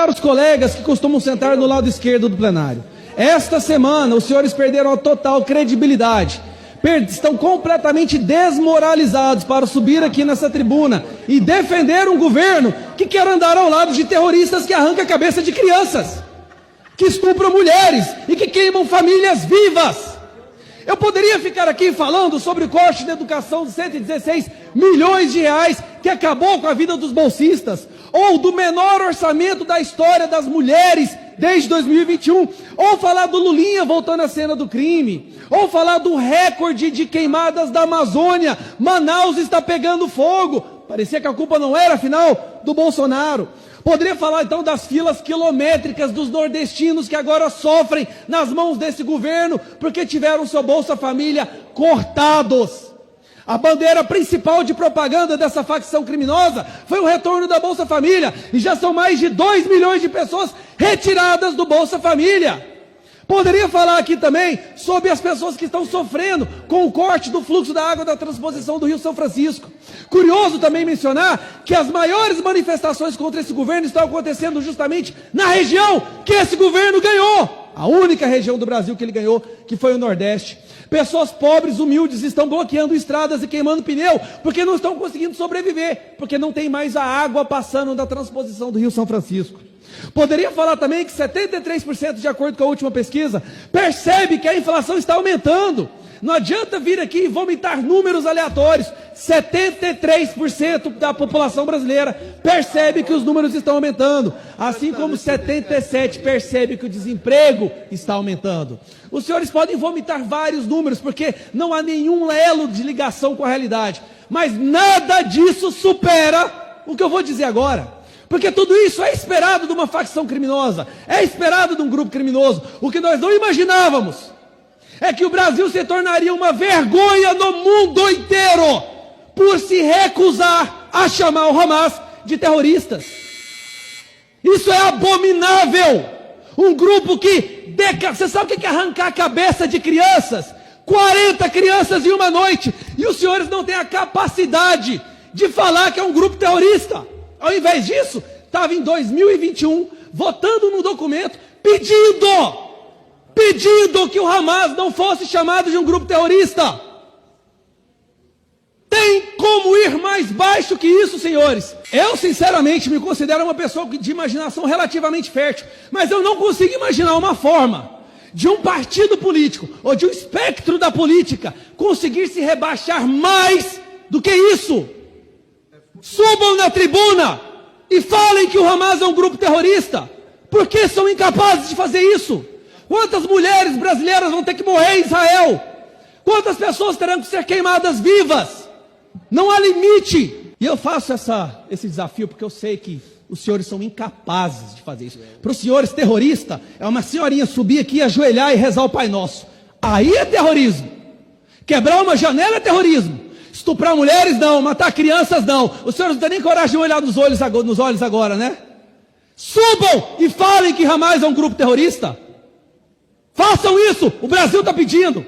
Para os colegas que costumam sentar no lado esquerdo do plenário, esta semana os senhores perderam a total credibilidade, estão completamente desmoralizados para subir aqui nessa tribuna e defender um governo que quer andar ao lado de terroristas que arrancam a cabeça de crianças, que estupram mulheres e que queimam famílias vivas. Eu poderia ficar aqui falando sobre o corte de educação de 116 milhões de reais que acabou com a vida dos bolsistas, ou do menor orçamento da história das mulheres desde 2021, ou falar do Lulinha voltando à cena do crime, ou falar do recorde de queimadas da Amazônia. Manaus está pegando fogo, parecia que a culpa não era, afinal, do Bolsonaro. Poderia falar então das filas quilométricas dos nordestinos que agora sofrem nas mãos desse governo porque tiveram seu Bolsa Família cortados. A bandeira principal de propaganda dessa facção criminosa foi o retorno da Bolsa Família, e já são mais de 2 milhões de pessoas retiradas do Bolsa Família. Poderia falar aqui também sobre as pessoas que estão sofrendo com o corte do fluxo da água da transposição do Rio São Francisco. Curioso também mencionar que as maiores manifestações contra esse governo estão acontecendo justamente na região que esse governo ganhou. A única região do Brasil que ele ganhou, que foi o Nordeste. Pessoas pobres, humildes, estão bloqueando estradas e queimando pneu, porque não estão conseguindo sobreviver, porque não tem mais a água passando da transposição do Rio São Francisco. Poderia falar também que 73%, de acordo com a última pesquisa, percebe que a inflação está aumentando. Não adianta vir aqui e vomitar números aleatórios. 73% da população brasileira percebe que os números estão aumentando, assim como 77% percebe que o desemprego está aumentando. Os senhores podem vomitar vários números, porque não há nenhum elo de ligação com a realidade, mas nada disso supera o que eu vou dizer agora. Porque tudo isso é esperado de uma facção criminosa, é esperado de um grupo criminoso. O que nós não imaginávamos é que o Brasil se tornaria uma vergonha no mundo inteiro por se recusar a chamar o Hamas de terroristas. Isso é abominável. Um grupo que... Você sabe o que é arrancar a cabeça de crianças? 40 crianças em uma noite. E os senhores não têm a capacidade de falar que é um grupo terrorista. Ao invés disso, estava em 2021 votando no documento pedindo que o Hamas não fosse chamado de um grupo terrorista. Tem como ir mais baixo que isso, senhores? Eu, sinceramente, me considero uma pessoa de imaginação relativamente fértil, mas eu não consigo imaginar uma forma de um partido político ou de um espectro da política conseguir se rebaixar mais do que isso. Subam na tribuna e falem que o Hamas é um grupo terrorista. Por que são incapazes de fazer isso? Quantas mulheres brasileiras vão ter que morrer em Israel? Quantas pessoas terão que ser queimadas vivas? Não há limite. E eu faço esse desafio porque eu sei que os senhores são incapazes de fazer isso. Para os senhores, terrorista é uma senhorinha subir aqui, ajoelhar e rezar o Pai Nosso. Aí é terrorismo. Quebrar uma janela é terrorismo. Estuprar mulheres não, matar crianças não. Os senhores não têm nem coragem de olhar nos olhos agora, né? Subam e falem que Hamas é um grupo terrorista. Façam isso, o Brasil está pedindo.